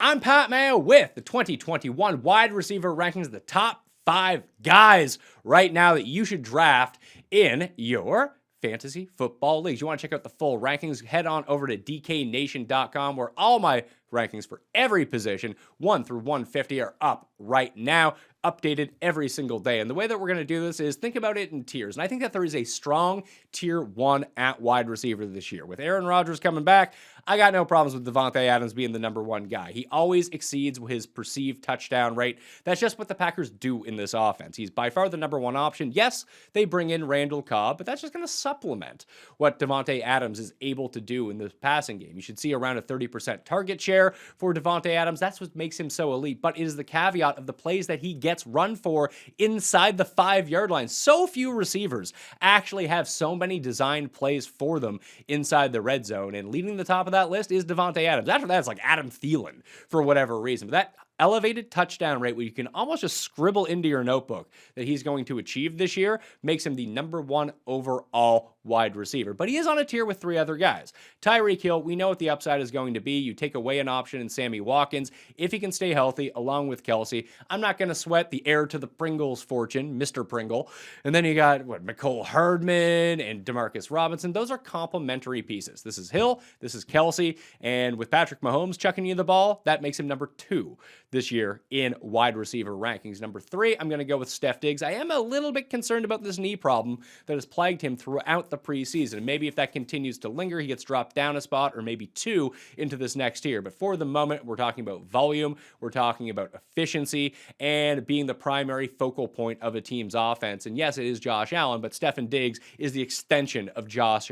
I'm Pat Mayo with the 2021 wide receiver rankings, the top 5 guys right now that you should draft in your fantasy football leagues. You want to check out the full rankings, head on over to dknation.com where all my rankings for every position, 1 through 150, are up right now, updated every single day. And the way that we're going to do this is think about it in tiers. And I think that there is a strong tier 1 at wide receiver this year. With Aaron Rodgers coming back, I got no problems with Davante Adams being the number 1 guy. He always exceeds his perceived touchdown rate. That's just what the Packers do in this offense. He's by far the number 1 option. Yes, they bring in Randall Cobb, but that's just going to supplement what Davante Adams is able to do in the passing game. You should see around a 30% target share for Davante Adams. That's what makes him so elite, but it is the caveat of the plays that he gets run for inside the 5-yard line. So few receivers actually have so many designed plays for them inside the red zone, and leading the top of that list is Davante Adams. After that, it's like Adam Thielen for whatever reason. But that elevated touchdown rate where you can almost just scribble into your notebook that he's going to achieve this year makes him the number 1 overall wide receiver. But he is on a tier with 3 other guys. Tyreek Hill, we know what the upside is going to be. You take away an option in Sammy Watkins if he can stay healthy along with Kelsey. I'm not going to sweat the heir to the Pringles fortune, Mr. Pringle. And then you got McCole Hardman and Demarcus Robinson. Those are complementary pieces. This is Hill, this is Kelsey, and with Patrick Mahomes chucking you the ball, that makes him number 2 this year in wide receiver rankings. Number 3, I'm going to go with Steph Diggs. I am a little bit concerned about this knee problem that has plagued him throughout the preseason. Maybe if that continues to linger, he gets dropped down a spot or maybe 2 into this next year. But for the moment, we're talking about volume, we're talking about efficiency, and being the primary focal point of a team's offense. And yes, it is Josh Allen, but Stefon Diggs is the extension of Josh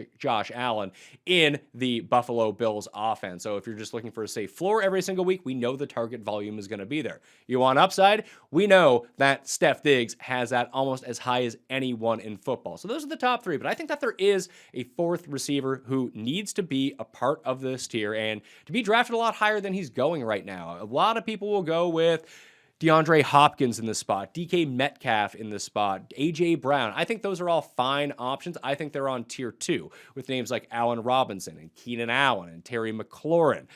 Allen in the Buffalo Bills offense. So if you're just looking for a safe floor every single week, we know the target volume is going to be there. You want upside? We know that Steph Diggs has that almost as high as anyone in football. So those are the top 3, but I think that there is a 4th receiver who needs to be a part of this tier and to be drafted a lot higher than he's going right now. A lot of people will go with DeAndre Hopkins in this spot, DK Metcalf in this spot, A.J. Brown. I think those are all fine options. I think they're on tier 2 with names like Allen Robinson and Keenan Allen and Terry McLaurin.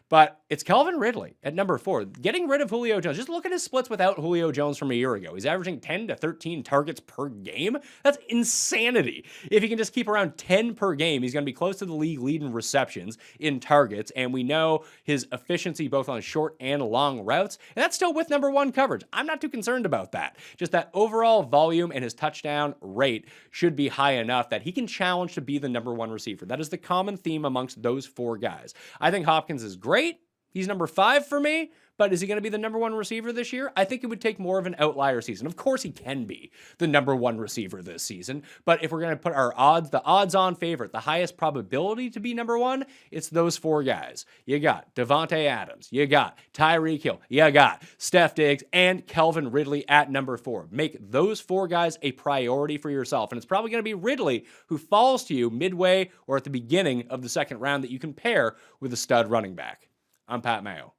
But it's Calvin Ridley at number 4. Getting rid of Julio Jones. Just look at his splits without Julio Jones from a year ago. He's averaging 10 to 13 targets per game. That's insanity. If he can just keep around 10 per game, he's going to be close to the league lead in receptions in targets. And we know his efficiency both on short and long routes. And that's still with number 1 coverage. I'm not too concerned about that. Just that overall volume and his touchdown rate should be high enough that he can challenge to be the number 1 receiver. That is the common theme amongst those 4 guys. I think Hopkins is great. He's number 5 for me, but is he going to be the number 1 receiver this year? I think it would take more of an outlier season. Of course he can be the number 1 receiver this season, but if we're going to put our odds, the odds-on favorite, the highest probability to be number 1, it's those 4 guys. You got Davante Adams, you got Tyreek Hill, you got Steph Diggs, and Calvin Ridley at number 4. Make those 4 guys a priority for yourself, and it's probably going to be Ridley who falls to you midway or at the beginning of the 2nd round that you can pair with a stud running back. I'm Pat Mayo.